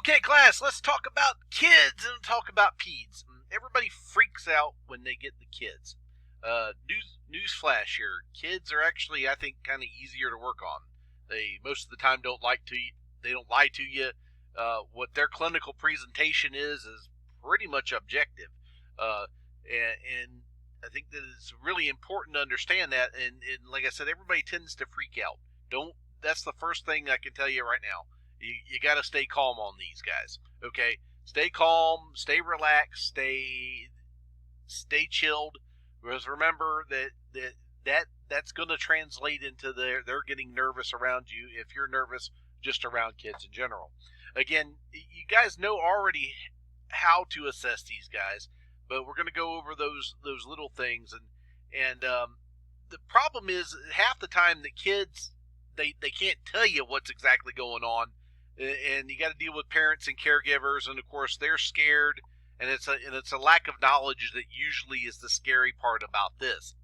Okay, class, let's talk about kids and talk about peds. Everybody freaks out when they get the kids. News flash here. Kids are actually, I think, kind of easier to work on. They most of the time they don't lie to you. What their clinical presentation is pretty much objective. And I think that it's really important to understand that. And like I said, everybody tends to freak out. That's the first thing I can tell you right now. You got to stay calm on these guys, okay? Stay calm, stay relaxed, stay chilled. Because remember that's going to translate into they're getting nervous around you if you're nervous just around kids in general. Again, you guys know already how to assess these guys, but we're going to go over those little things. And the problem is half the time the kids they can't tell you what's exactly going on. And you got to deal with parents and caregivers, and of course they're scared, and it's a lack of knowledge that usually is the scary part about this.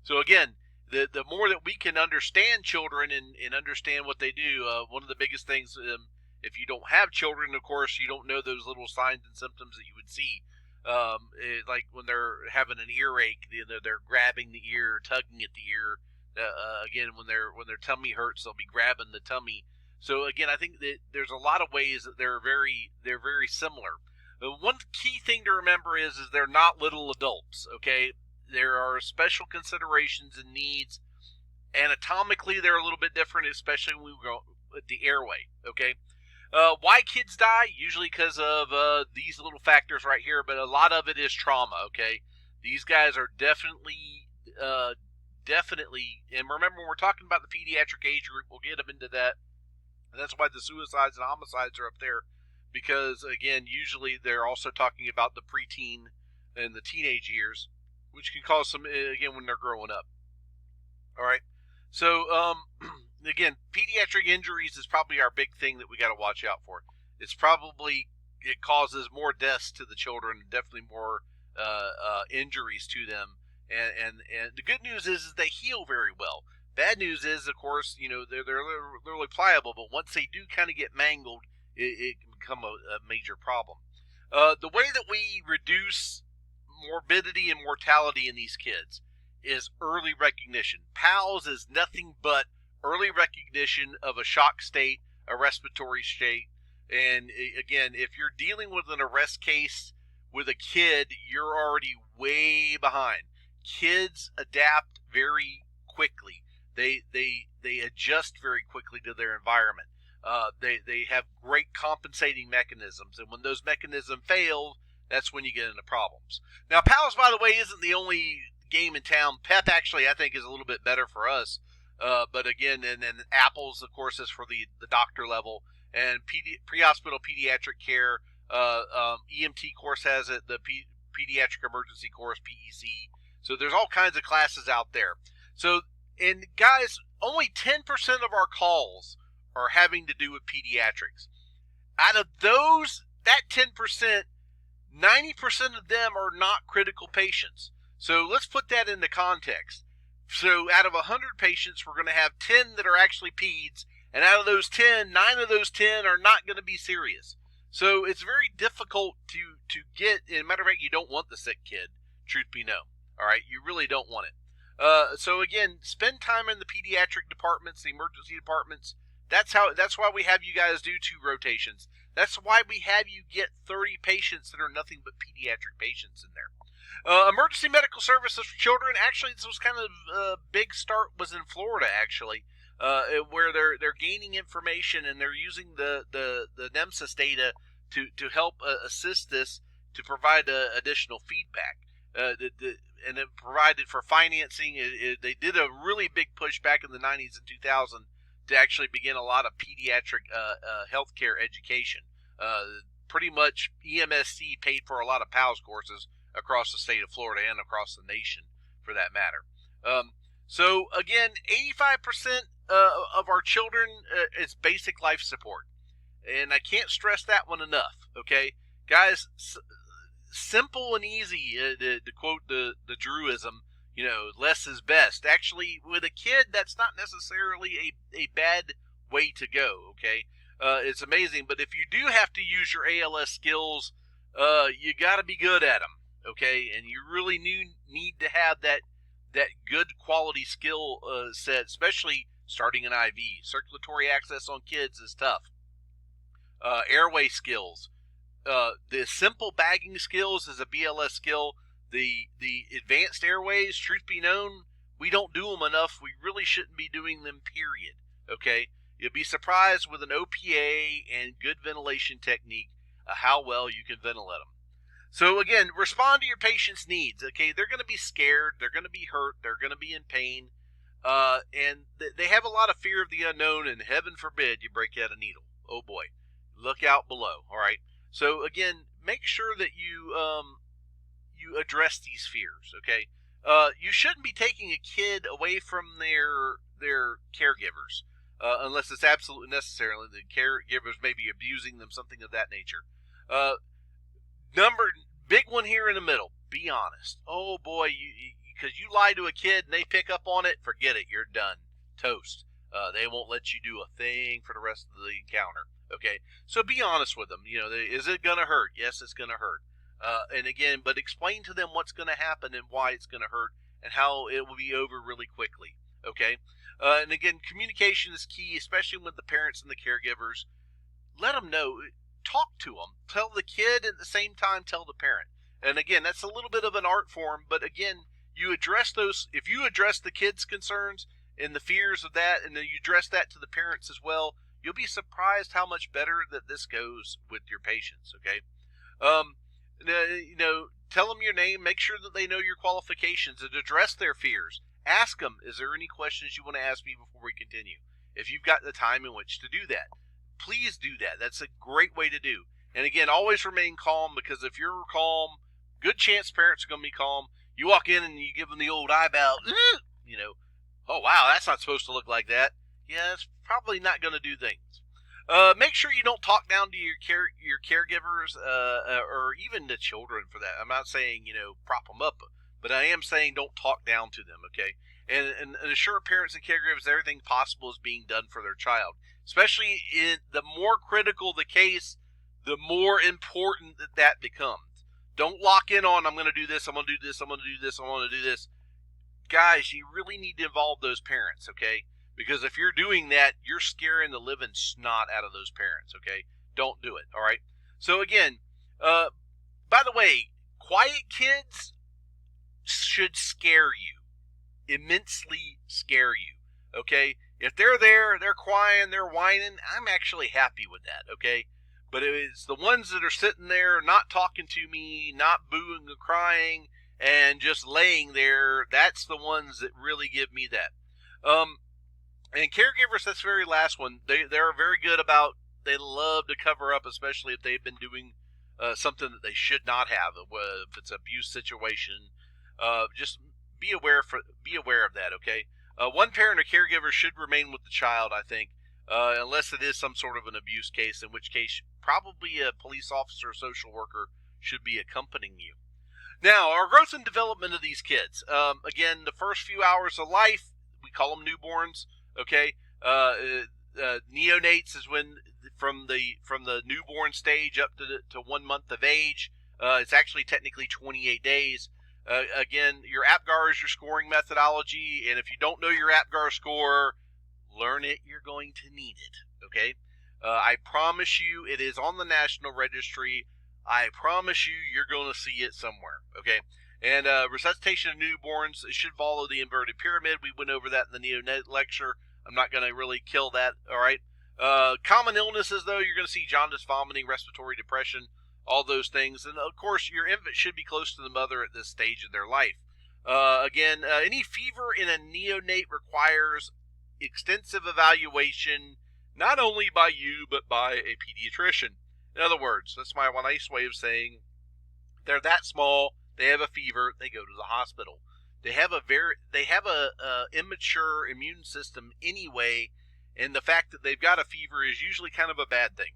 So again, the more that we can understand children and understand what they do, one of the biggest things, if you don't have children, of course, you don't know those little signs and symptoms that you would see, like when they're having an earache, they're grabbing the ear, tugging at the ear. Again, when their tummy hurts, they'll be grabbing the tummy. So again, I think that there's a lot of ways that they're very similar. One key thing to remember is they're not little adults. Okay, there are special considerations and needs. Anatomically, they're a little bit different, especially when we go with the airway. Okay, why kids die? Usually because of these little factors right here, but a lot of it is trauma. Okay, these guys are definitely. And remember, when we're talking about the pediatric age group, we'll get them into that. And that's why the suicides and homicides are up there, because again, usually they're also talking about the preteen and the teenage years, which can cause some, again, when they're growing up. All right. So again, pediatric injuries is probably our big thing that we got to watch out for. It causes more deaths to the children, definitely more injuries to them. And the good news is they heal very well. Bad news is, of course, they're really pliable, but once they do kind of get mangled, it can become a major problem. The way that we reduce morbidity and mortality in these kids is early recognition. PALS is nothing but early recognition of a shock state, a respiratory state, and again, if you're dealing with an arrest case with a kid, you're already way behind. Kids adapt very quickly. They adjust very quickly to their environment. They have great compensating mechanisms, and when those mechanisms fail, that's when you get into problems. Now, PALS, by the way, isn't the only game in town. PEP actually, I think, is a little bit better for us. But again, and then APPLES, of course, is for the doctor level, and pre-hospital pediatric care. EMT course has it, the pediatric emergency course, PEC. So there's all kinds of classes out there. So, and guys, only 10% of our calls are having to do with pediatrics. Out of that 10%, 90% of them are not critical patients. So let's put that into context. So out of 100 patients, we're going to have 10 that are actually peds, and out of those 10, 9 of those 10 are not going to be serious. So it's very difficult to get, and as a matter of fact, you don't want the sick kid, truth be known. All right, you really don't want it. So again, spend time in the pediatric departments, the emergency departments. That's why we have you guys do 2 rotations. That's why we have you get 30 patients that are nothing but pediatric patients in there. Emergency medical services for children. Actually, this was kind of big start was in Florida, actually, where they're gaining information and they're using the NEMSIS data to help assist this, to provide additional feedback. And it provided for financing. They did a really big push back in the 90s and 2000 to actually begin a lot of pediatric healthcare education. Pretty much EMSC paid for a lot of PALS courses across the state of Florida and across the nation, for that matter. So again, 85% of our children is basic life support, and I can't stress that one enough. Okay, guys. Simple and easy, to quote the Druism, less is best. Actually, with a kid, that's not necessarily a bad way to go, okay? It's amazing. But if you do have to use your ALS skills, you got to be good at them, okay? And you really need to have that good quality skill set, especially starting an IV. Circulatory access on kids is tough. Airway skills. The simple bagging skills is a BLS skill. The advanced airways, truth be known, we don't do them enough. We really shouldn't be doing them, period. Okay? You'll be surprised with an OPA and good ventilation technique how well you can ventilate them. So again, respond to your patient's needs. Okay, they're going to be scared, they're going to be hurt, they're going to be in pain, and they have a lot of fear of the unknown. And heaven forbid you break out a needle. Oh boy, look out below. All right. So again, make sure that you address these fears. Okay, you shouldn't be taking a kid away from their caregivers unless it's absolutely necessary. The caregivers may be abusing them, something of that nature. Big one here in the middle. Be honest. Oh boy, because you lie to a kid and they pick up on it, forget it. You're done. Toast. They won't let you do a thing for the rest of the encounter. Okay, so be honest with them. Is it going to hurt? Yes, it's going to hurt. And again, but explain to them what's going to happen and why it's going to hurt and how it will be over really quickly. Okay, and again, communication is key, especially with the parents and the caregivers. Let them know. Talk to them. Tell the kid and at the same time tell the parent. And again, that's a little bit of an art form, but again, you address those. If you address the kids' concerns and the fears of that, and then you address that to the parents as well, you'll be surprised how much better that this goes with your patients. Okay, tell them your name. Make sure that they know your qualifications and address their fears. Ask them, is there any questions you want to ask me before we continue? If you've got the time in which to do that, please do that. That's a great way to do. And again, always remain calm, because if you're calm, good chance parents are going to be calm. You walk in and you give them the old eyebrow, oh wow, that's not supposed to look like that. Yeah, it's probably not going to do things. Make sure you don't talk down to your caregivers or even the children for that. I'm not saying, prop them up, but I am saying don't talk down to them, okay? And assure parents and caregivers everything possible is being done for their child. Especially in the more critical the case, the more important that becomes. Don't lock in on, I'm going to do this, I'm going to do this, I'm going to do this, I'm going to do this. Guys, you really need to involve those parents, okay? Because if you're doing that, you're scaring the living snot out of those parents, okay? Don't do it, all right? So again, by the way, quiet kids should scare you, immensely scare you, okay? If they're there, they're crying, they're whining, I'm actually happy with that, okay? But it's the ones that are sitting there not talking to me, not booing or crying, and just laying there, that's the ones that really give me that. And caregivers, that's the very last one. They're very good about, they love to cover up, especially if they've been doing something that they should not have. If it's an abuse situation, just be aware of that, okay? One parent or caregiver should remain with the child, I think, unless it is some sort of an abuse case, in which case probably a police officer or social worker should be accompanying you. Now, our growth and development of these kids. Again, the first few hours of life, we call them newborns, okay? Neonates is when from the newborn stage up to 1 month of age. It's actually technically 28 days. Again, your APGAR is your scoring methodology, and if you don't know your APGAR score, learn it. You're going to need it, okay? I promise you, it is on the National Registry. I promise you, you're going to see it somewhere, okay? And resuscitation of newborns, it should follow the inverted pyramid. We went over that in the neonate lecture. I'm not going to really kill that, all right? Common illnesses, though, you're going to see jaundice, vomiting, respiratory depression, all those things. And, of course, your infant should be close to the mother at this stage of their life. Again, any fever in a neonate requires extensive evaluation, not only by you, but by a pediatrician. In other words, that's my nice way of saying they're that small, they have a fever, they go to the hospital. They have a immature immune system anyway, and the fact that they've got a fever is usually kind of a bad thing.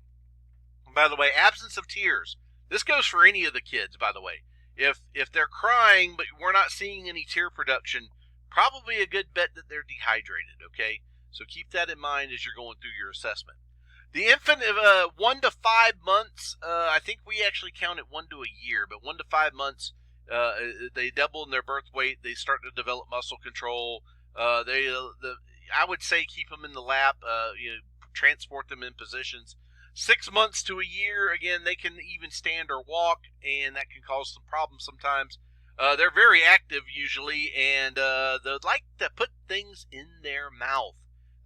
And by the way, absence of tears. This goes for any of the kids, by the way. If they're crying, but we're not seeing any tear production, probably a good bet that they're dehydrated, okay? So keep that in mind as you're going through your assessment. The infant of 1 to 5 months, I think we actually count it 1 to a year, but 1 to 5 months, they double in their birth weight. They start to develop muscle control. I would say keep them in the lap. Transport them in positions. 6 months to a year, again, they can even stand or walk, and that can cause some problems sometimes. They're very active usually, and they like to put things in their mouth.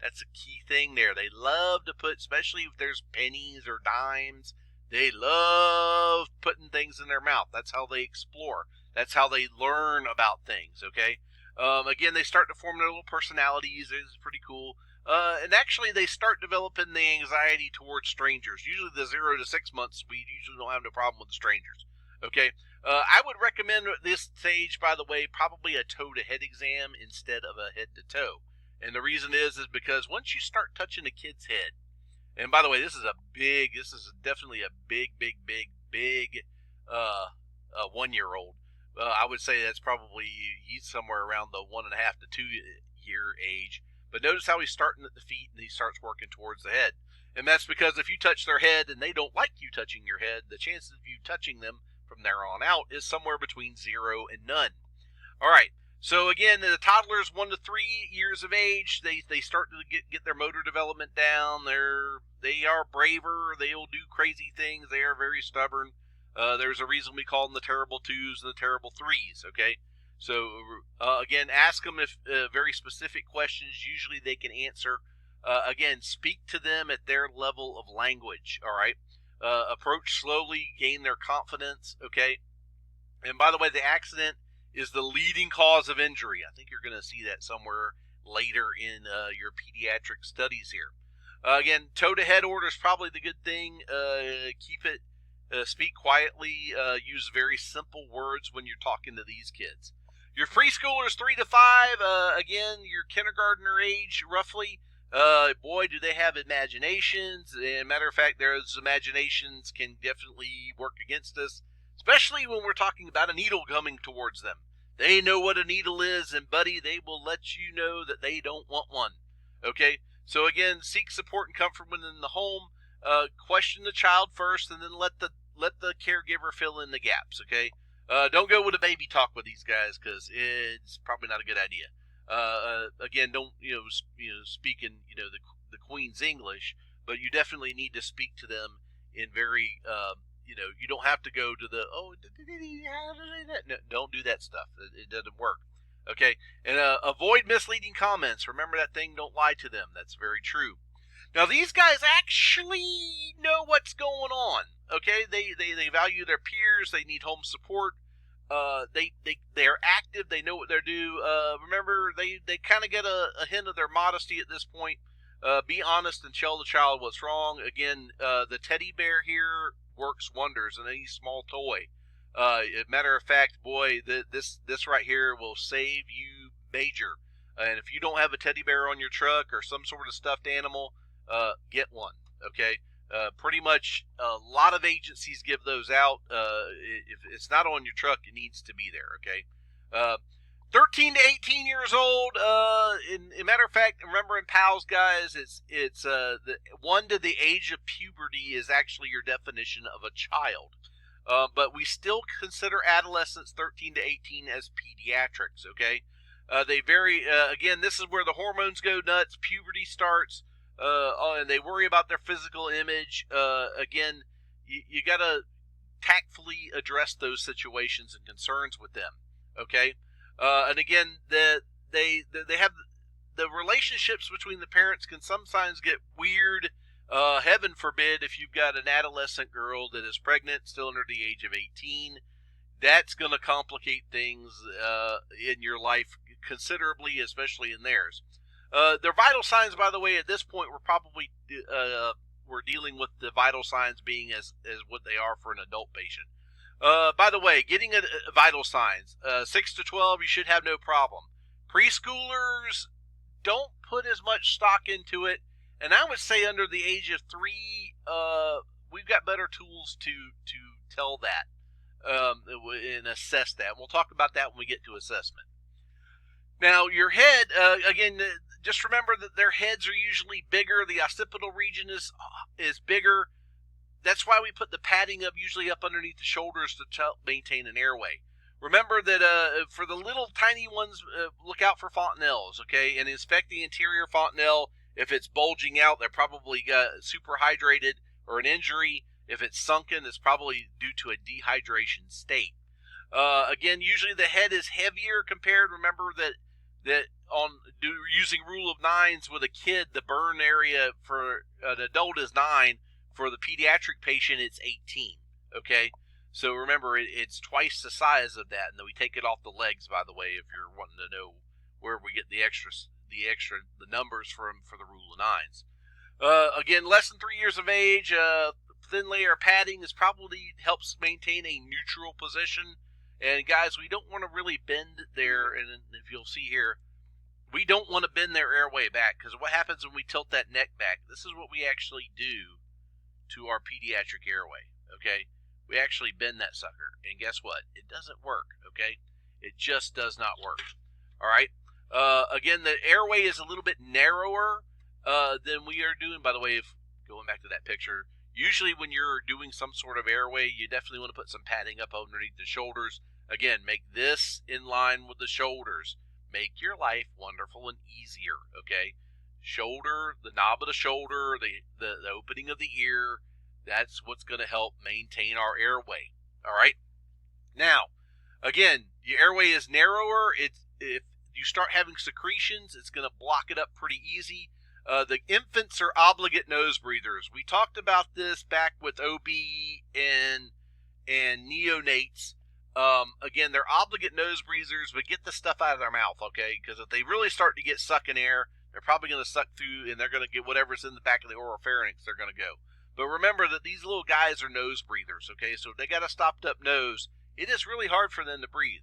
That's a key thing there. They love to put, especially if there's pennies or dimes, they love putting things in their mouth. That's how they explore. That's how they learn about things, okay? Again, they start to form their little personalities. It's pretty cool. And actually, they start developing the anxiety towards strangers. Usually the 0 to 6 months, we usually don't have no problem with strangers, okay? I would recommend at this stage, by the way, probably a toe-to-head exam instead of a head-to-toe. And the reason is because once you start touching a kid's head, and by the way, this is definitely a big 1-year-old. I would say that's probably, he's somewhere around the 1.5 to 2 year age. But notice how he's starting at the feet and he starts working towards the head. And that's because if you touch their head and they don't like you touching your head, the chances of you touching them from there on out is somewhere between 0 and none. All right. So again, the toddlers 1 to 3 years of age, they start to get their motor development down. They are braver. They'll do crazy things. They are very stubborn. There's a reason we call them the terrible 2s and the terrible 3s. Okay, so again, ask them if very specific questions. Usually they can answer. Again, speak to them at their level of language. All right, approach slowly, gain their confidence. Okay, and by the way, the accident is the leading cause of injury. I think you're going to see that somewhere later in your pediatric studies here. Again, toe-to-head order is probably the good thing. Speak quietly. Use very simple words when you're talking to these kids. Your preschoolers 3 to 5, again, your kindergartner age, roughly. Boy, do they have imaginations. And matter of fact, those imaginations can definitely work against us, especially when we're talking about a needle coming towards them. They know what a needle is, and buddy, they will let you know that they don't want one. Okay? So again, seek support and comfort within the home. Question the child first, and then let the caregiver fill in the gaps. Okay? Don't go with a baby talk with these guys, because it's probably not a good idea. Again, don't speak in the Queen's English, but you definitely need to speak to them in very you don't have to go to the no, don't do that stuff. It doesn't work. Okay, and avoid misleading comments. Remember that thing, don't lie to them. That's very true. Now these guys actually know what's going on. Okay, they value their peers. They need home support. They are active. They know what they're due. Remember, they kind of get a hint of their modesty at this point. Be honest and tell the child what's wrong. Again, the teddy bear here works wonders in any small toy. Matter of fact, boy, this right here will save you major. And if you don't have a teddy bear on your truck or some sort of stuffed animal, get one. Okay. Pretty much a lot of agencies give those out. If it's not on your truck, it needs to be there. Okay. 13 to 18 years old. In matter of fact, remember in PALS, guys, it's the 1 to the age of puberty is actually your definition of a child. But we still consider adolescents 13 to 18 as pediatrics. Okay. They vary. Again, this is where the hormones go nuts. Puberty starts. And they worry about their physical image. Again, you got to tactfully address those situations and concerns with them. Okay. And again, they have the relationships between the parents can sometimes get weird. Heaven forbid if you've got an adolescent girl that is pregnant, still under the age of 18. That's going to complicate things in your life considerably, especially in theirs. Their vital signs, by the way, at this point, we're dealing with the vital signs being as what they are for an adult patient. By the way, getting vital signs, 6 to 12, you should have no problem. Preschoolers, don't put as much stock into it. And I would say under the age of 3, we've got better tools to tell that and assess that. We'll talk about that when we get to assessment. Now, your head, again, just remember that their heads are usually bigger. The occipital region is bigger. That's why we put the padding up, usually up underneath the shoulders to help maintain an airway. Remember that for the little tiny ones, look out for fontanelles, okay? And inspect the interior fontanelle. If it's bulging out, they're probably super hydrated or an injury. If it's sunken, it's probably due to a dehydration state. Again, usually the head is heavier compared. Remember that using rule of nines with a kid, the burn area for an adult is 9. For the pediatric patient, it's 18. Okay, so remember it's twice the size of that, and then we take it off the legs. By the way, if you're wanting to know where we get the numbers from for the rule of nines. Again, less than 3 years of age, thin layer padding probably helps maintain a neutral position. And guys, we don't want to really bend there, and if you'll see here, we don't want to bend their airway back, because what happens when we tilt that neck back? This is what we actually do to our pediatric airway, okay? We actually bend that sucker, and guess what? It doesn't work, okay? It just does not work, all right? Again, the airway is a little bit narrower than we are doing. By the way, if going back to that picture, usually when you're doing some sort of airway, you definitely want to put some padding up underneath the shoulders. Again, make this in line with the shoulders. Make your life wonderful and easier, okay? Shoulder, the knob of the shoulder, the opening of the ear, that's what's going to help maintain our airway, all right? Now, again, your airway is narrower. If you start having secretions, it's going to block it up pretty easy. The infants are obligate nose breathers. We talked about this back with OB and neonates. Again, they're obligate nose breathers, but get the stuff out of their mouth, okay? Because if they really start to get sucking air, they're probably going to suck through, and they're going to get whatever's in the back of the oropharynx, they're going to go. But remember that these little guys are nose breathers, okay? So if they got a stopped up nose, it is really hard for them to breathe.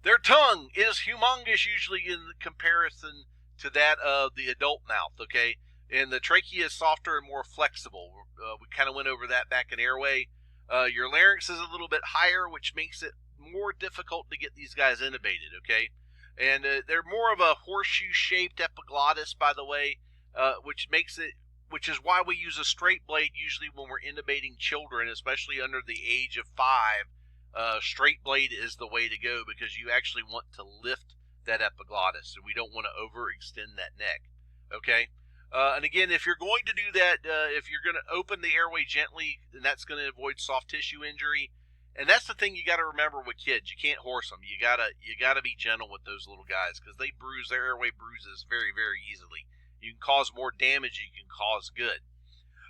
Their tongue is humongous usually in comparison to that of the adult mouth, okay? And the trachea is softer and more flexible. We kind of went over that back in airway. Your larynx is a little bit higher, which makes it more difficult to get these guys intubated, okay? And they're more of a horseshoe-shaped epiglottis, by the way, which is why we use a straight blade usually when we're intubating children, especially under the age of 5. Straight blade is the way to go because you actually want to lift that epiglottis, and we don't want to overextend that neck, okay? And again, if you're going to do that, if you're going to open the airway gently, then that's going to avoid soft tissue injury. And that's the thing you got to remember with kids. You can't horse them. You gotta be gentle with those little guys because their airway bruises very, very easily. You can cause more damage. You can cause good.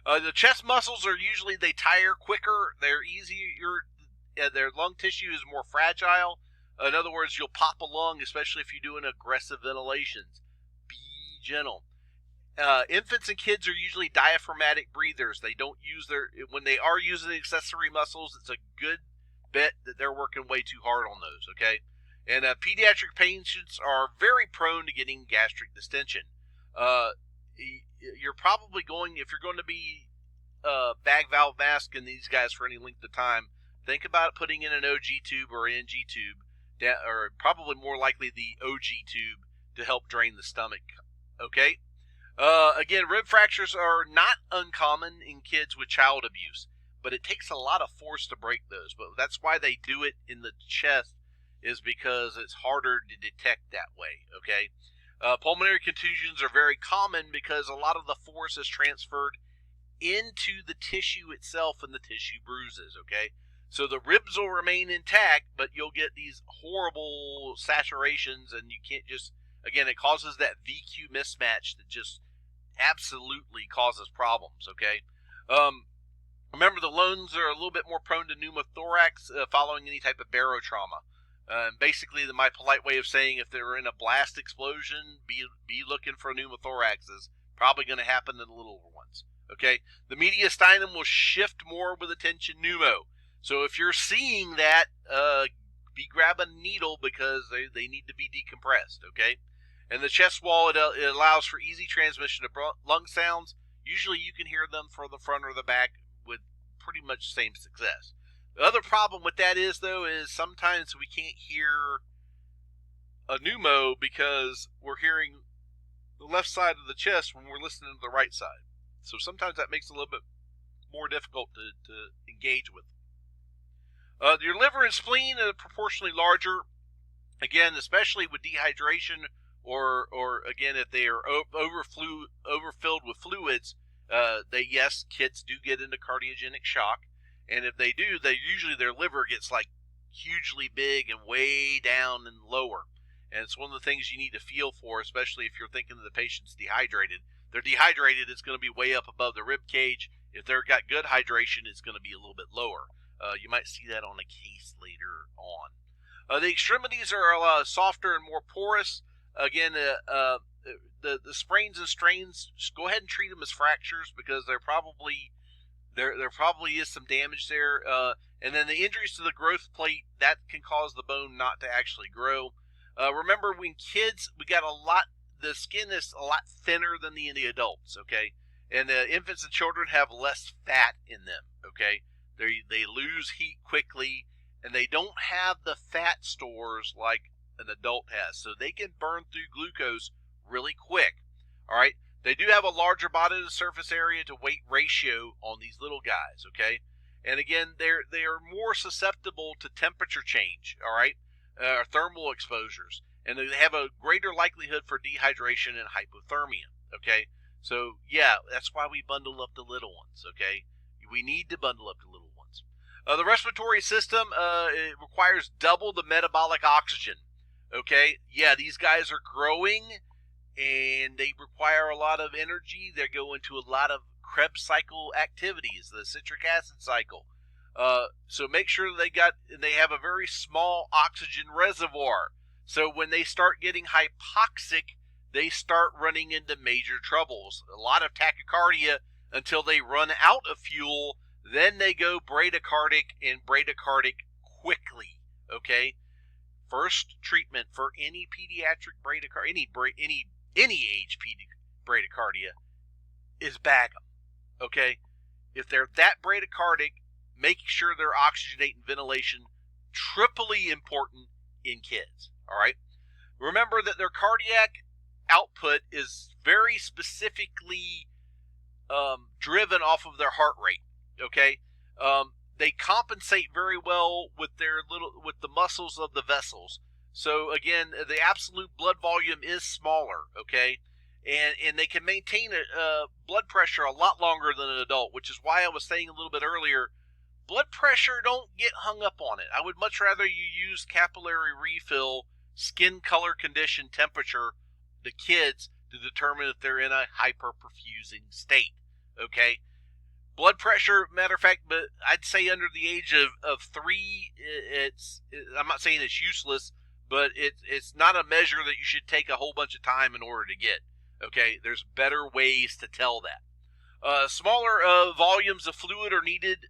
The chest muscles are usually, they tire quicker. They're easier. Their lung tissue is more fragile. In other words, you'll pop a lung, especially if you're doing aggressive ventilations. Be gentle. Infants and kids are usually diaphragmatic breathers. They don't use when they are using accessory muscles, it's a good bet that they're working way too hard on those, okay? And pediatric patients are very prone to getting gastric distension. You're probably if you're going to be bag valve masking these guys for any length of time, think about putting in an OG tube or an NG tube, or probably more likely the OG tube to help drain the stomach, okay? Again, rib fractures are not uncommon in kids with child abuse, but it takes a lot of force to break those. But that's why they do it in the chest, is because it's harder to detect that way, okay? Pulmonary contusions are very common because a lot of the force is transferred into the tissue itself and the tissue bruises, okay? So the ribs will remain intact, but you'll get these horrible saturations, and you can't just, again, it causes that VQ mismatch that just absolutely causes problems, okay? Remember, the lungs are a little bit more prone to pneumothorax following any type of barotrauma. Basically, my polite way of saying, if they're in a blast explosion, be looking for a pneumothorax is probably going to happen to the little ones, okay? The mediastinum will shift more with attention pneumo. So if you're seeing that, be grabbing a needle because they need to be decompressed, okay? And the chest wall, it allows for easy transmission of lung sounds. Usually you can hear them from the front or the back with pretty much the same success. The other problem with that is sometimes we can't hear a pneumo because we're hearing the left side of the chest when we're listening to the right side. So sometimes that makes it a little bit more difficult to engage with. Your liver and spleen are proportionally larger. Again, especially with dehydration, or again, if they are overfilled with fluids, kids do get into cardiogenic shock, and if they do, usually their liver gets like hugely big and way down and lower, and it's one of the things you need to feel for, especially if you're thinking that the patient's dehydrated. If they're dehydrated, it's going to be way up above the rib cage. If they've got good hydration, it's going to be a little bit lower. You might see that on a case later on. The extremities are softer and more porous. Again, the sprains and strains, just go ahead and treat them as fractures, because there probably is some damage there. And then the injuries to the growth plate, that can cause the bone not to actually grow. Remember, when kids, the skin is a lot thinner than the adults, okay? And infants and children have less fat in them, okay? They lose heat quickly, and they don't have the fat stores like an adult has, so they can burn through glucose really quick. All right, they do have a larger body to surface area to weight ratio on these little guys, okay? And again, they are more susceptible to temperature change, all right, thermal exposures, and they have a greater likelihood for dehydration and hypothermia, okay? So yeah, that's why we bundle up the little ones, okay? We need to bundle up the little ones. The respiratory system, it requires double the metabolic oxygen. Okay, yeah, these guys are growing, and they require a lot of energy. They go into a lot of Krebs cycle activities, the citric acid cycle. So make sure they have a very small oxygen reservoir. So when they start getting hypoxic, they start running into major troubles. A lot of tachycardia until they run out of fuel. Then they go bradycardic and bradycardic quickly. Okay. First treatment for any pediatric bradycardia, any age bradycardia, is bag them. Okay, if they're that bradycardic, make sure they're oxygenating ventilation, triply important in kids. All right, remember that their cardiac output is very specifically driven off of their heart rate. Okay. They compensate very well with the muscles of the vessels. So again, the absolute blood volume is smaller, okay, and they can maintain a blood pressure a lot longer than an adult, which is why I was saying a little bit earlier, blood pressure, don't get hung up on it. I would much rather you use capillary refill, skin color, condition, temperature, the kids, to determine if they're in a hyperperfusing state, okay. Blood pressure, matter of fact, but I'd say under the age of 3, I'm not saying it's useless, but it's not a measure that you should take a whole bunch of time in order to get. Okay, there's better ways to tell that. Smaller volumes of fluid are needed,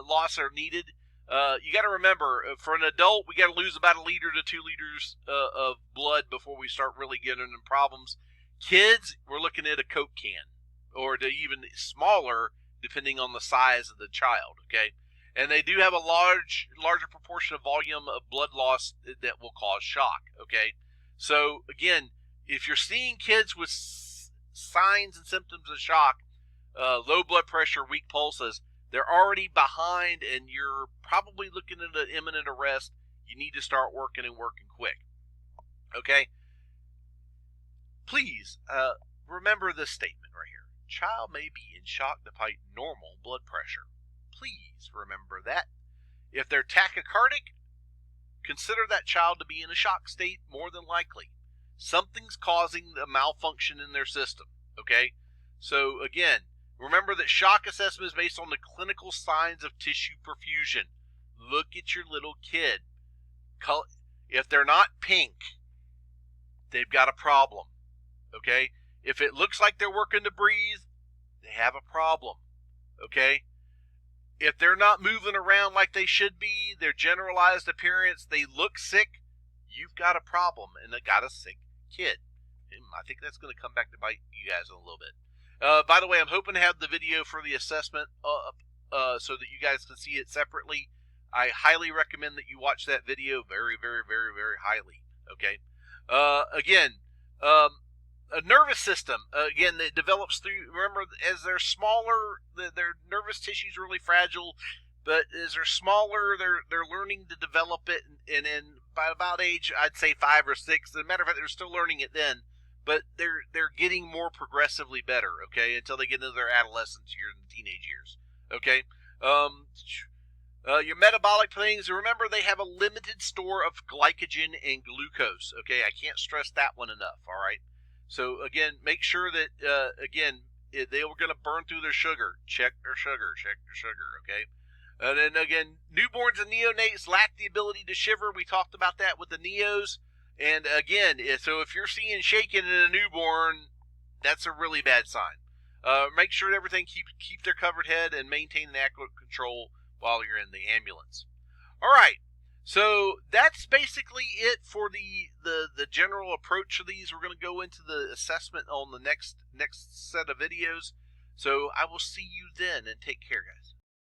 loss are needed. You got to remember, for an adult, we got to lose about 1 liter to 2 liters of blood before we start really getting into problems. Kids, we're looking at a Coke can, or to even smaller, depending on the size of the child, okay? And they do have a larger proportion of volume of blood loss that will cause shock, okay? So, again, if you're seeing kids with signs and symptoms of shock, low blood pressure, weak pulses, they're already behind, and you're probably looking at an imminent arrest. You need to start working quick, okay? Please, remember this statement right here. Child may be in shock despite normal blood pressure. Please remember that. If they're tachycardic, consider that child to be in a shock state more than likely. Something's causing a malfunction in their system, okay? So again, remember that shock assessment is based on the clinical signs of tissue perfusion. Look at your little kid. If they're not pink, they've got a problem, okay? If it looks like they're working to breathe, they have a problem, okay? If they're not moving around like they should be, their generalized appearance, they look sick, you've got a problem, and they got a sick kid. And I think that's going to come back to bite you guys in a little bit. By the way, I'm hoping to have the video for the assessment up so that you guys can see it separately. I highly recommend that you watch that video very, very, very, very highly, okay? Again, A nervous system, again, that develops through, remember, as they're smaller, their nervous tissue is really fragile, but as they're smaller, they're learning to develop it, and then by about age, I'd say 5 or 6, as a matter of fact, they're still learning it then, but they're getting more progressively better, okay, until they get into their adolescence years and teenage years, okay? Um, your metabolic things, remember they have a limited store of glycogen and glucose, okay? I can't stress that one enough, all right? So, again, make sure that, they were going to burn through their sugar. Check their sugar, okay? And then, again, newborns and neonates lack the ability to shiver. We talked about that with the neos. And, again, so if you're seeing shaking in a newborn, that's a really bad sign. Make sure that everything keep their covered head and maintain an adequate control while you're in the ambulance. All right, so that's basically it for the general approach of these. We're going to go into the assessment on the next set of videos. So I will see you then, and take care, guys.